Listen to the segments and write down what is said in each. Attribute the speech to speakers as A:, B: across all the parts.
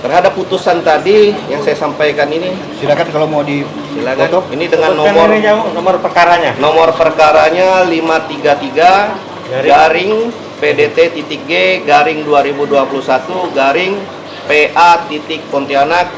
A: Terhadap putusan tadi yang saya sampaikan ini,
B: Silakan kalau mau di
A: silakan.
B: foto.
A: Ini dengan
C: nomor perkaranya.
A: nomor perkaranya 533 garing PDT.G garing 2021 garing PA titik Pontianak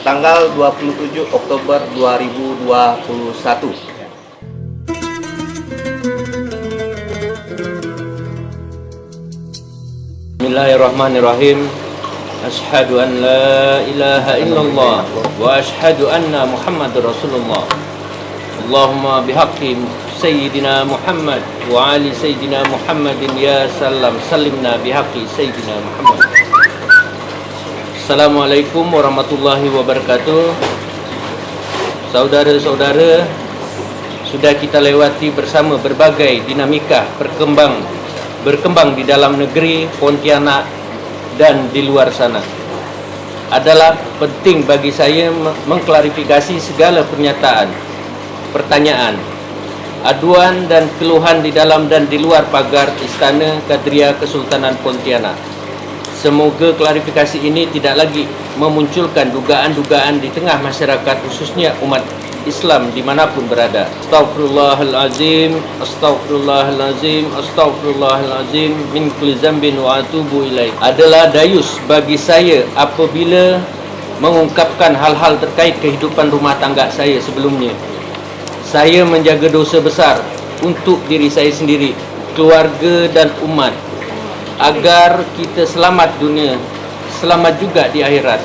A: tanggal 27 Oktober 2021.
C: Bismillahirrahmanirrahim. Asyhadu an la ilaha illallah wa asyhadu anna Muhammadar Rasulullah. Allahumma bihaqqi Sayyidina Muhammad wa ali Sayyidina Muhammadin ya salam salimna bihaqqi Sayyidina Muhammad. Assalamualaikum warahmatullahi wabarakatuh. Saudara-saudara, sudah kita lewati bersama berbagai dinamika berkembang di dalam negeri Pontianak dan di luar sana. Adalah penting bagi saya mengklarifikasi segala pernyataan, pertanyaan, aduan dan keluhan di dalam dan di luar pagar Istana Kadria Kesultanan Pontianak. Semoga klarifikasi ini tidak lagi memunculkan dugaan-dugaan di tengah masyarakat, khususnya umat Islam dimanapun berada. Astaghfirullahalazim, astaghfirullahalazim, astaghfirullahalazim min kulli zambin wa atubu ilaih. Adalah dayus bagi saya apabila mengungkapkan hal-hal terkait kehidupan rumah tangga saya sebelumnya. Saya menjaga dosa besar untuk diri saya sendiri, keluarga dan umat, agar kita selamat dunia, selamat juga di akhirat.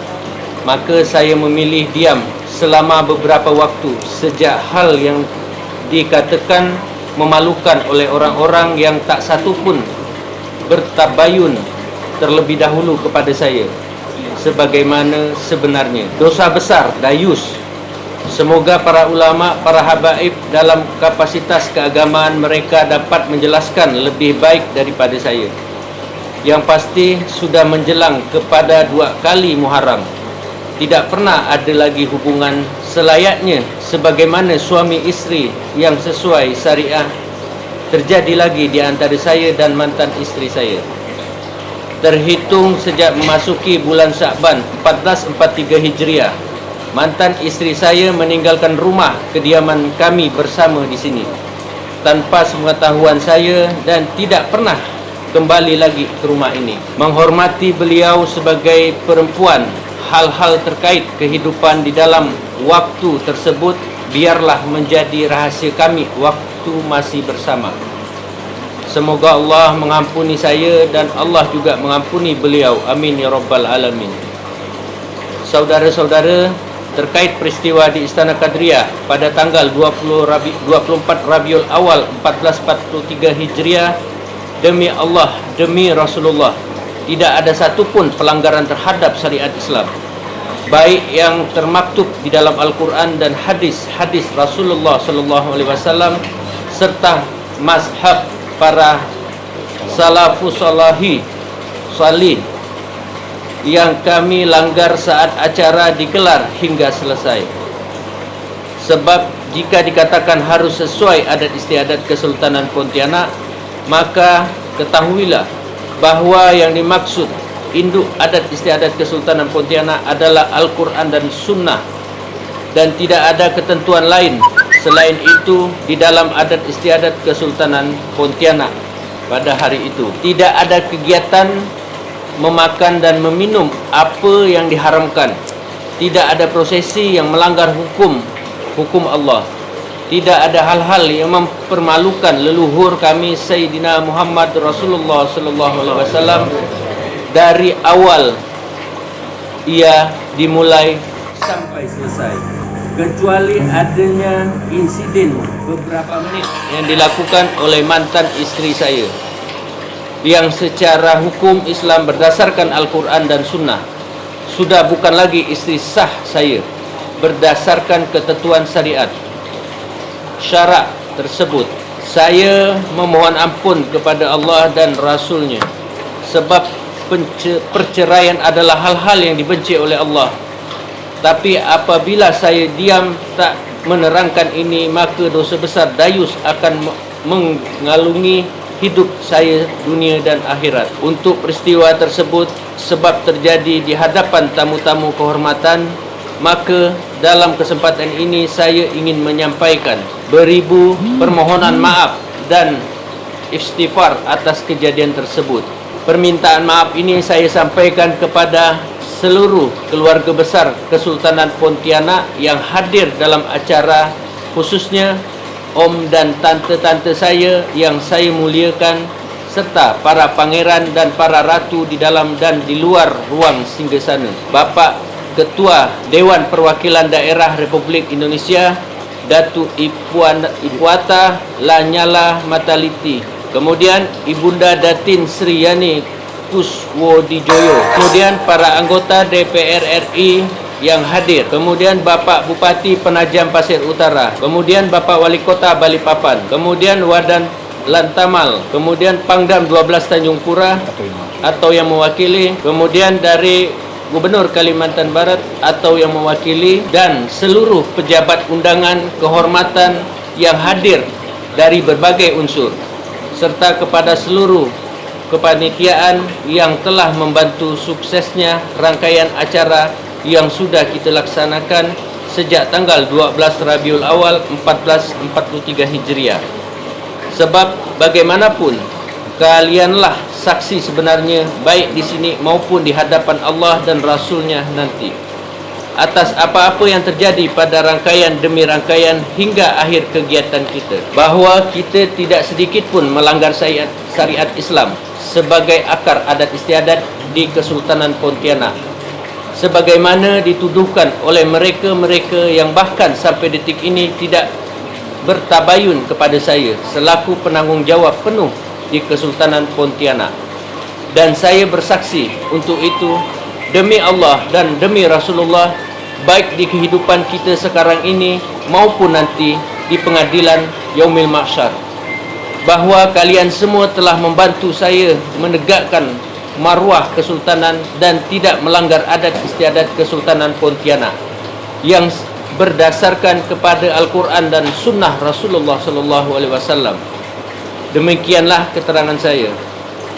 C: Maka saya memilih diam selama beberapa waktu sejak hal yang dikatakan memalukan oleh orang-orang yang tak satu pun bertabayun terlebih dahulu kepada saya sebagaimana sebenarnya. Dosa besar, dayus. Semoga para ulama, para habaib dalam kapasitas keagamaan mereka dapat menjelaskan lebih baik daripada saya. Yang pasti sudah menjelang kepada 2 kali Muharram. Tidak pernah ada lagi hubungan selayaknya sebagaimana suami isteri yang sesuai syariah terjadi lagi di antara saya dan mantan isteri saya. Terhitung sejak memasuki bulan Syakban 1443 Hijriah, mantan isteri saya meninggalkan rumah kediaman kami bersama di sini tanpa sepengetahuan saya dan tidak pernah kembali lagi ke rumah ini. Menghormati beliau sebagai perempuan, hal-hal terkait kehidupan di dalam waktu tersebut biarlah menjadi rahasia kami waktu masih bersama. Semoga Allah mengampuni saya dan Allah juga mengampuni beliau. Amin ya rabbal alamin. Saudara-saudara, terkait peristiwa di Istana Kadria pada tanggal 24 Rabiul Awal 1443 Hijriah, demi Allah, demi Rasulullah, tidak ada satupun pelanggaran terhadap syariat Islam, baik yang termaktub di dalam Al-Quran dan hadis-hadis Rasulullah SAW serta mazhab para salafus salih yang kami langgar saat acara digelar hingga selesai. Sebab jika dikatakan harus sesuai adat istiadat Kesultanan Pontianak, maka ketahuilah bahawa yang dimaksud induk adat istiadat Kesultanan Pontianak adalah Al-Quran dan Sunnah, dan tidak ada ketentuan lain selain itu di dalam adat istiadat Kesultanan Pontianak pada hari itu. Tidak ada kegiatan memakan dan meminum apa yang diharamkan. Tidak ada prosesi yang melanggar hukum Allah. Tidak ada hal-hal yang mempermalukan leluhur kami Sayyidina Muhammad Rasulullah SAW dari awal ia dimulai sampai selesai, kecuali adanya insiden beberapa menit yang dilakukan oleh mantan istri saya yang secara hukum Islam berdasarkan Al-Quran dan Sunnah sudah bukan lagi istri sah saya berdasarkan ketentuan syariat. Syarat tersebut saya memohon ampun kepada Allah dan Rasulnya, sebab perceraian adalah hal-hal yang dibenci oleh Allah. Tapi apabila saya diam tak menerangkan ini, maka dosa besar dayus akan mengalungi hidup saya dunia dan akhirat. Untuk peristiwa tersebut sebab terjadi di hadapan tamu-tamu kehormatan, maka dalam kesempatan ini saya ingin menyampaikan beribu permohonan maaf dan istighfar atas kejadian tersebut. Permintaan maaf ini saya sampaikan kepada seluruh keluarga besar Kesultanan Pontianak yang hadir dalam acara, khususnya om dan tante-tante saya yang saya muliakan, serta para pangeran dan para ratu di dalam dan di luar ruang singgasana. Bapak Ketua Dewan Perwakilan Daerah Republik Indonesia, Datuk Ipuata Lanyala Mataliti. Kemudian Ibunda Datin Sri Yani Kuswodijoyo. Kemudian para anggota DPR RI yang hadir. Kemudian Bapak Bupati Penajam Pasir Utara. Kemudian Bapak Wali Kota Balikpapan. Kemudian Wadan Lantamal. Kemudian Pangdam 12 Tanjung Pura atau yang mewakili. Kemudian dari Gubernur Kalimantan Barat atau yang mewakili, dan seluruh pejabat undangan kehormatan yang hadir dari berbagai unsur, serta kepada seluruh kepanitiaan yang telah membantu suksesnya rangkaian acara yang sudah kita laksanakan sejak tanggal 12 Rabiul Awal 1443 Hijriah. Sebab bagaimanapun kalianlah saksi sebenarnya, baik di sini maupun di hadapan Allah dan Rasulnya nanti, atas apa-apa yang terjadi pada rangkaian demi rangkaian hingga akhir kegiatan kita, bahawa kita tidak sedikit pun melanggar syariat Islam sebagai akar adat istiadat di Kesultanan Pontianak, sebagaimana dituduhkan oleh mereka-mereka yang bahkan sampai detik ini tidak bertabayun kepada saya selaku penanggungjawab penuh di Kesultanan Pontianak. Dan saya bersaksi untuk itu demi Allah dan demi Rasulullah, baik di kehidupan kita sekarang ini maupun nanti di pengadilan Yaumil Mahsyar, bahawa kalian semua telah membantu saya menegakkan maruah kesultanan dan tidak melanggar adat istiadat Kesultanan Pontianak yang berdasarkan kepada Al-Quran dan Sunnah Rasulullah SAW. Demikianlah keterangan saya.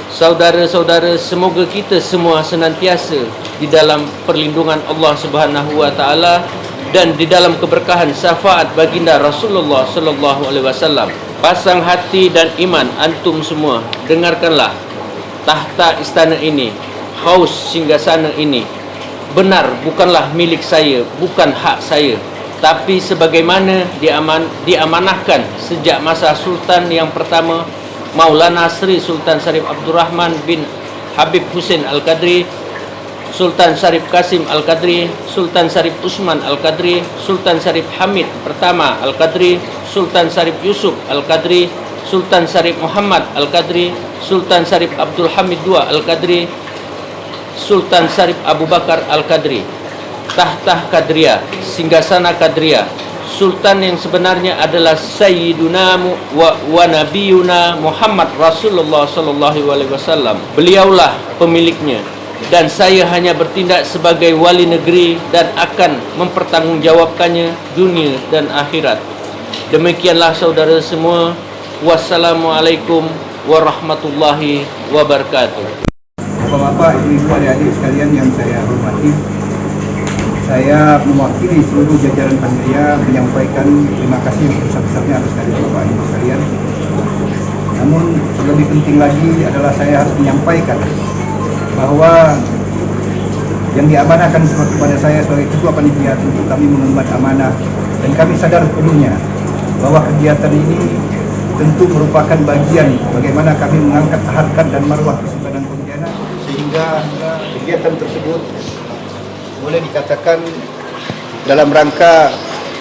C: Saudara-saudara, semoga kita semua senantiasa di dalam perlindungan Allah Subhanahu wa taala dan di dalam keberkahan syafaat baginda Rasulullah sallallahu alaihi wasallam. Pasang hati dan iman antum semua, dengarkanlah. Tahta istana ini, haus singgasana ini, benar bukanlah milik saya, bukan hak saya, tapi sebagaimana diamanahkan sejak masa Sultan yang pertama, Maulana Sri Sultan Syarif Abdurrahman bin Habib Hussein Al-Qadri, Sultan Syarif Qasim Al-Qadri, Sultan Syarif Usman Al-Qadri, Sultan Syarif Hamid pertama Al-Qadri, Sultan Syarif Yusuf Al-Qadri, Sultan Syarif Muhammad Al-Qadri, Sultan Syarif Abdul Hamid II Al-Qadri, Sultan Syarif Abu Bakar Al-Qadri. Tahta Qadriyah, singgasana Qadriyah, Sultan yang sebenarnya adalah Sayyiduna wa Nabiyuna Muhammad Rasulullah sallallahu alaihi wasallam. Beliaulah pemiliknya dan saya hanya bertindak sebagai wali negeri dan akan mempertanggungjawabkannya dunia dan akhirat. Demikianlah saudara semua. Wassalamualaikum warahmatullahi wabarakatuh.
B: Bapak-bapak, ibu-ibu, adik-adik sekalian yang saya hormati, saya mewakili seluruh jajaran panitia menyampaikan terima kasih yang sebesar-besarnya atas kehadiran Bapak Ibu sekalian. Namun lebih penting lagi adalah saya harus menyampaikan bahwa yang diamanahkan kepada saya sebagai ketua panitia untuk kami mengemban amanah, dan kami sadar penuhnya bahwa kegiatan ini tentu merupakan bagian bagaimana kami mengangkat harkat dan marwah Kesultanan Pontianak, sehingga kegiatan tersebut boleh dikatakan dalam rangka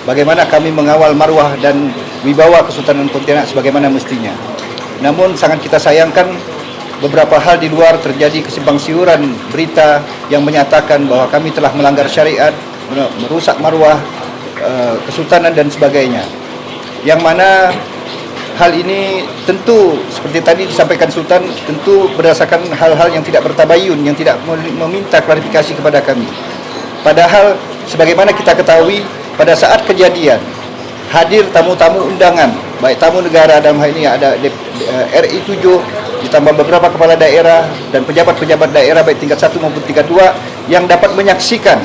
B: bagaimana kami mengawal marwah dan wibawa Kesultanan Pontianak sebagaimana mestinya. Namun sangat kita sayangkan beberapa hal di luar terjadi kesimpangsiuran berita yang menyatakan bahwa kami telah melanggar syariat, merusak marwah Kesultanan dan sebagainya. Yang mana hal ini tentu seperti tadi disampaikan Sultan, tentu berdasarkan hal-hal yang tidak bertabayun, yang tidak meminta klarifikasi kepada kami. Padahal sebagaimana kita ketahui pada saat kejadian hadir tamu-tamu undangan baik tamu negara dalam hal ini ada RI 7 ditambah beberapa kepala daerah dan pejabat-pejabat daerah baik tingkat 1 maupun tingkat 2 yang dapat menyaksikan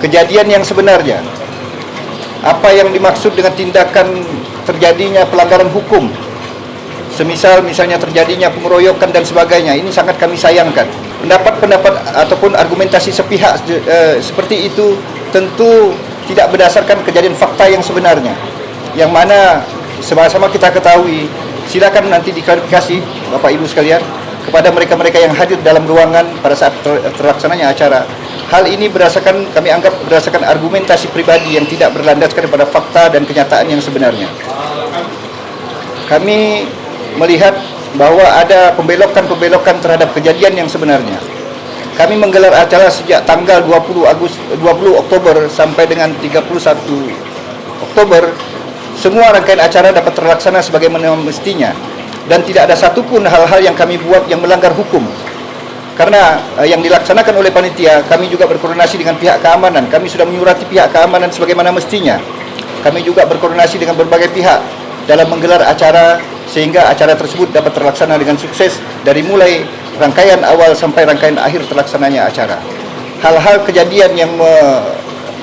B: kejadian yang sebenarnya. Apa yang dimaksud dengan tindakan terjadinya pelanggaran hukum, misalnya terjadinya pengeroyokan dan sebagainya, ini sangat kami sayangkan. Pendapat-pendapat ataupun argumentasi sepihak seperti itu tentu tidak berdasarkan kejadian fakta yang sebenarnya, yang mana sama-sama kita ketahui. Silakan nanti diklarifikasi Bapak Ibu sekalian kepada mereka-mereka yang hadir dalam ruangan pada saat terlaksananya acara. Hal ini kami anggap berdasarkan argumentasi pribadi yang tidak berlandaskan pada fakta dan kenyataan yang sebenarnya. Kami melihat bahwa ada pembelokan-pembelokan terhadap kejadian yang sebenarnya. Kami menggelar acara sejak tanggal 20 Oktober sampai dengan 31 Oktober. Semua rangkaian acara dapat terlaksana sebagaimana mestinya dan tidak ada satupun hal-hal yang kami buat yang melanggar hukum. Karena yang dilaksanakan oleh panitia, kami juga berkoordinasi dengan pihak keamanan. Kami sudah menyurati pihak keamanan sebagaimana mestinya. Kami juga berkoordinasi dengan berbagai pihak dalam menggelar acara sehingga acara tersebut dapat terlaksana dengan sukses dari mulai rangkaian awal sampai rangkaian akhir terlaksananya acara. Hal-hal kejadian yang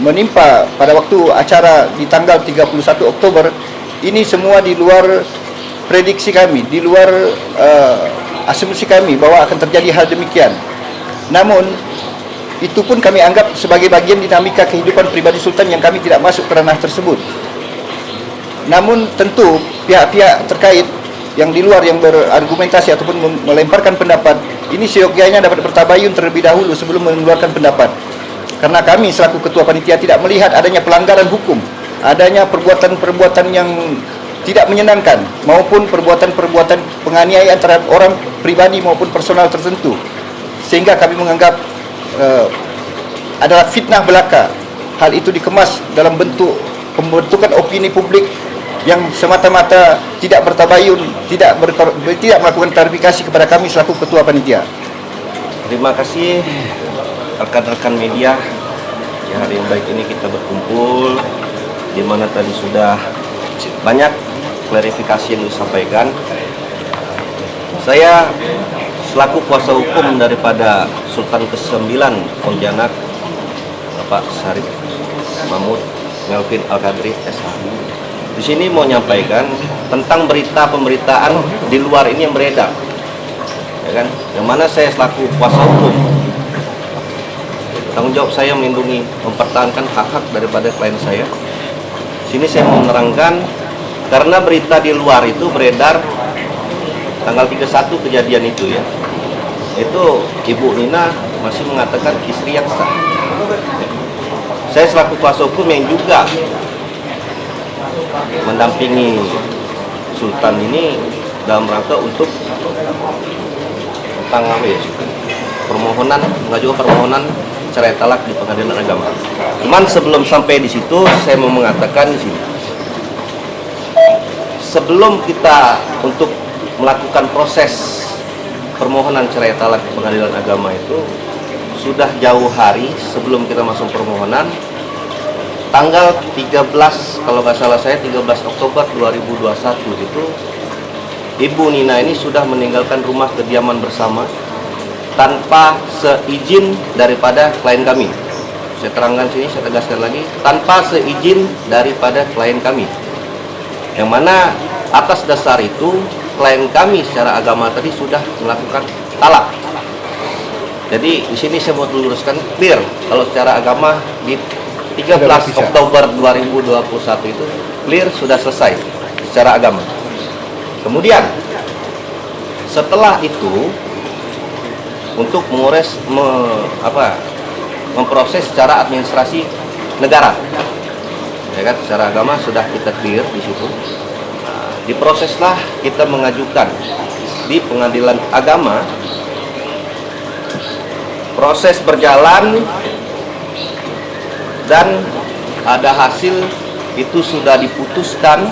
B: menimpa pada waktu acara di tanggal 31 Oktober ini semua di luar prediksi kami, di luar asumsi kami bahwa akan terjadi hal demikian. Namun itu pun kami anggap sebagai bagian dinamika kehidupan pribadi Sultan yang kami tidak masuk ke ranah tersebut. Namun tentu pihak-pihak terkait yang di luar yang berargumentasi ataupun melemparkan pendapat ini seyogyanya dapat bertabayun terlebih dahulu sebelum mengeluarkan pendapat. Karena kami selaku ketua panitia tidak melihat adanya pelanggaran hukum, adanya perbuatan-perbuatan yang tidak menyenangkan maupun perbuatan-perbuatan penganiayaan terhadap orang pribadi maupun personal tertentu, sehingga kami menganggap adalah fitnah belaka. Hal itu dikemas dalam bentuk pembentukan opini publik yang semata-mata tidak bertabayun, tidak melakukan klarifikasi kepada kami selaku ketua panitia.
A: Terima kasih rekan-rekan media. Ya, hari yang baik ini kita berkumpul, di mana tadi sudah banyak klarifikasi yang disampaikan. Saya selaku kuasa hukum daripada Sultan ke-9 Pontianak, Bapak Syarif Mahmud Melvin Al-Qadri SH, di sini mau menyampaikan tentang pemberitaan di luar ini yang beredar, ya kan? Yang mana saya selaku kuasa hukum, tanggung jawab saya melindungi, mempertahankan hak-hak daripada klien saya. Di sini saya mau menerangkan, karena berita di luar itu beredar tanggal 31 kejadian itu ya. Itu Ibu Nina masih mengatakan istri yang sah. Saya selaku kuasa hukum yang juga mendampingi Sultan ini dalam rangka untuk tentang permohonan, mengajukan permohonan cerai talak di Pengadilan Agama. Cuman sebelum sampai di situ, saya mau mengatakan di sini, sebelum kita untuk melakukan proses permohonan cerai talak di Pengadilan Agama itu sudah jauh hari sebelum kita masuk permohonan, tanggal 13 kalau nggak salah saya 13 Oktober 2021 itu Ibu Nina ini sudah meninggalkan rumah kediaman bersama tanpa seizin daripada klien kami. Saya terangkan sini, saya tegaskan lagi, tanpa seizin daripada klien kami. Yang mana atas dasar itu klien kami secara agama tadi sudah melakukan talak. Jadi di sini saya mau luruskan clear kalau secara agama di 13 Oktober 2021 itu clear sudah selesai secara agama. Kemudian setelah itu untuk memproses secara administrasi negara, ya kan, secara agama sudah kita clear di situ. Nah, diproseslah kita mengajukan di Pengadilan Agama. Proses berjalan dan ada hasil itu sudah diputuskan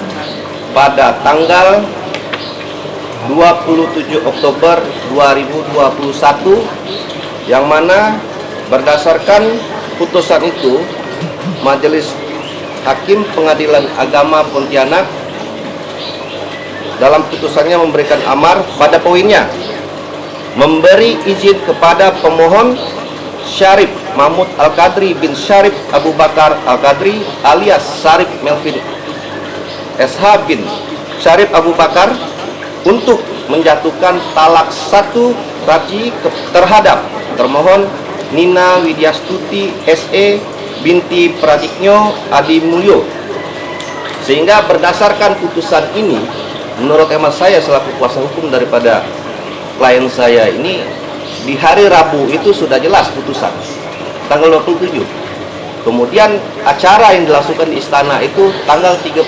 A: pada tanggal 27 Oktober 2021, yang mana berdasarkan putusan itu Majelis Hakim Pengadilan Agama Pontianak dalam putusannya memberikan amar pada poinnya memberi izin kepada pemohon Syarif Mahmud Al-Qadri bin Syarif Abu Bakar Al-Qadri alias Syarif Melvin SH bin Syarif Abu Bakar untuk menjatuhkan talak 1 raji terhadap termohon Nina Widyastuti SE binti Pradiknyo Adi Mulyo, sehingga berdasarkan putusan ini menurut hemat saya selaku kuasa hukum daripada klien saya ini, di hari Rabu itu sudah jelas putusan tanggal 27. Kemudian acara yang dilangsungkan di istana itu tanggal 31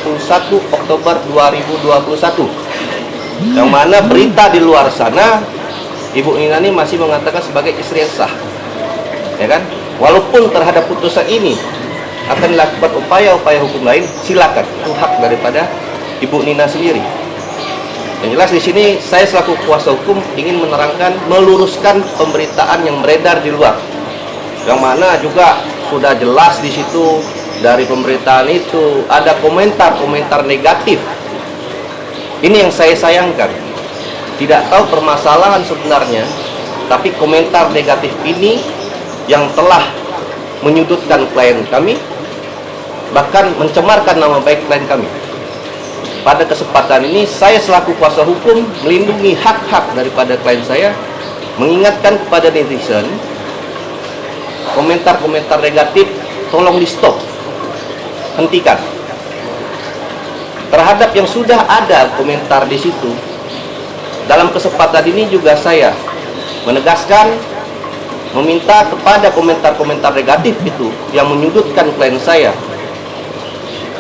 A: Oktober 2021, yang mana berita di luar sana Ibu Nina ini masih mengatakan sebagai istri yang sah, ya kan? Walaupun terhadap putusan ini akan dilakukan upaya-upaya hukum lain, silakan, itu hak daripada Ibu Nina sendiri. Yang jelas di sini saya selaku kuasa hukum ingin menerangkan, meluruskan pemberitaan yang beredar di luar, yang mana juga sudah jelas di situ dari pemberitaan itu ada komentar-komentar negatif. Ini yang saya sayangkan. Tidak tahu permasalahan sebenarnya, tapi komentar negatif ini yang telah menyudutkan klien kami, bahkan mencemarkan nama baik klien kami. Pada kesempatan ini saya selaku kuasa hukum melindungi hak-hak daripada klien saya, mengingatkan kepada netizen, komentar-komentar negatif tolong di stop, hentikan. Terhadap yang sudah ada komentar di situ, dalam kesempatan ini juga saya menegaskan, meminta kepada komentar-komentar negatif itu yang menyudutkan klien saya,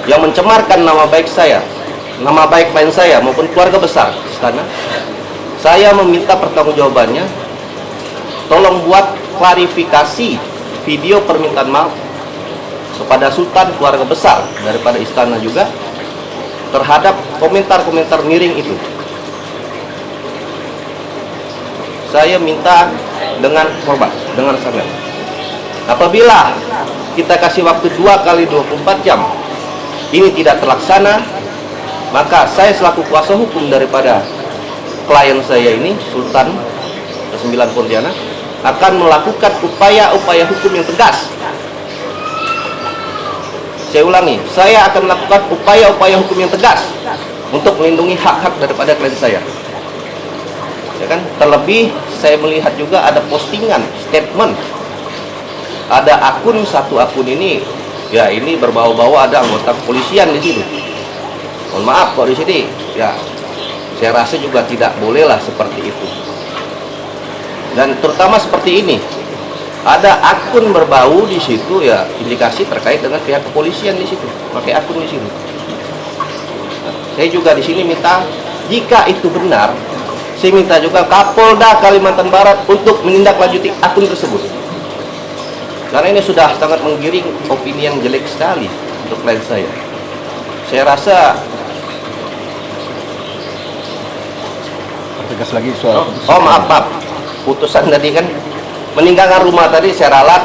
A: yang mencemarkan nama baik saya, nama baik klien saya maupun keluarga besar istana, saya meminta pertanggungjawabannya. Tolong buat klarifikasi video permintaan maaf kepada Sultan, keluarga besar daripada istana juga terhadap komentar-komentar miring itu. Saya minta dengan hormat, dengan sangat, apabila kita kasih waktu 2 kali 24 jam ini tidak terlaksana, maka saya selaku kuasa hukum daripada klien saya ini, Sultan ke-9 Pontianak, akan melakukan upaya-upaya hukum yang tegas. Saya ulangi, saya akan melakukan upaya-upaya hukum yang tegas untuk melindungi hak-hak daripada klien saya. Ya kan? Terlebih saya melihat juga ada postingan statement, ada satu akun ini, ya ini berbau-bau ada anggota kepolisian di situ. Mohon maaf kalau di sini, ya saya rasa juga tidak bolehlah seperti itu. Dan terutama seperti ini, ada akun berbau di situ, ya indikasi terkait dengan pihak kepolisian di situ, pakai akun di sini. Nah, saya juga di sini minta, jika itu benar, saya minta juga Kapolda Kalimantan Barat untuk menindaklanjuti akun tersebut. Karena ini sudah sangat menggiring opini yang jelek sekali untuk klien saya. Saya rasa
B: Tegas lagi soal
A: maaf. Putusan tadi kan meninggalkan rumah tadi saya ralat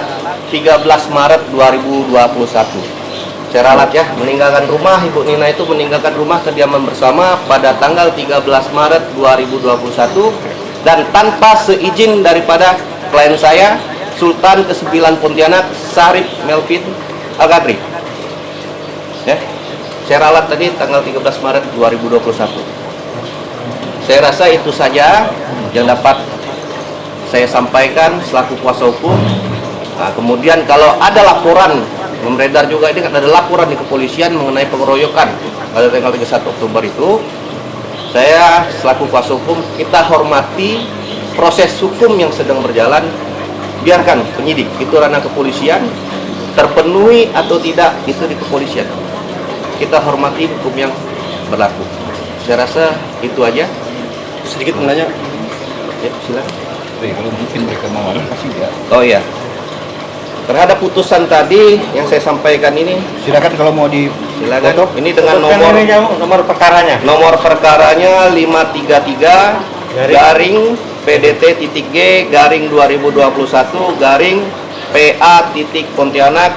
A: 13 Maret 2021. Saya ralat ya, meninggalkan rumah, Ibu Nina itu meninggalkan rumah kediaman bersama pada tanggal 13 Maret 2021 dan tanpa seizin daripada klien saya, Sultan ke-9 Pontianak, Syarif Melvin Al-Qadri. Ya. Saya ralat tadi tanggal 13 Maret 2021. Saya rasa itu saja yang dapat saya sampaikan selaku kuasa hukum. Nah, kemudian kalau ada laporan beredar juga, ini kan ada laporan di kepolisian mengenai pengeroyokan pada tanggal 31 Oktober itu, saya selaku kuasa hukum, kita hormati proses hukum yang sedang berjalan. Biarkan penyidik, itu ranah kepolisian, terpenuhi atau tidak itu di kepolisian. Kita hormati hukum yang berlaku. Saya rasa itu aja.
D: Sedikit menanya,
A: Ya, silakan.
B: kalau mungkin mereka mau kasih ya.
A: Oh iya. Terhadap putusan tadi yang saya sampaikan ini,
B: Silakan kalau mau di
A: silakan.
B: foto.
A: Ini dengan
C: nomor perkaranya.
A: nomor perkaranya 533 garing PDT.G garing 2021 garing PA titik Pontianak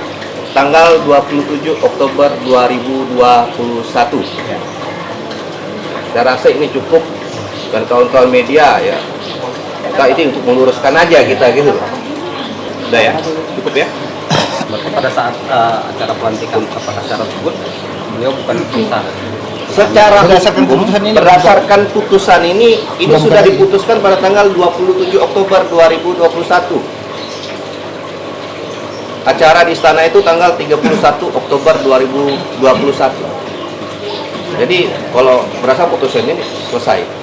A: tanggal 27 Oktober 2021. Saya rasa ini cukup, dan kawan-kawan media ya, kita ini untuk meluruskan aja kita gitu. Udah ya, cukup ya.
D: Pada saat acara pelantikan kepala acara tersebut, beliau bukan kita.
A: Secara berdasarkan putusan ini sudah diputuskan pada tanggal 27 Oktober 2021. Acara di istana itu tanggal 31 Oktober 2021. Jadi kalau berdasarkan putusan ini selesai.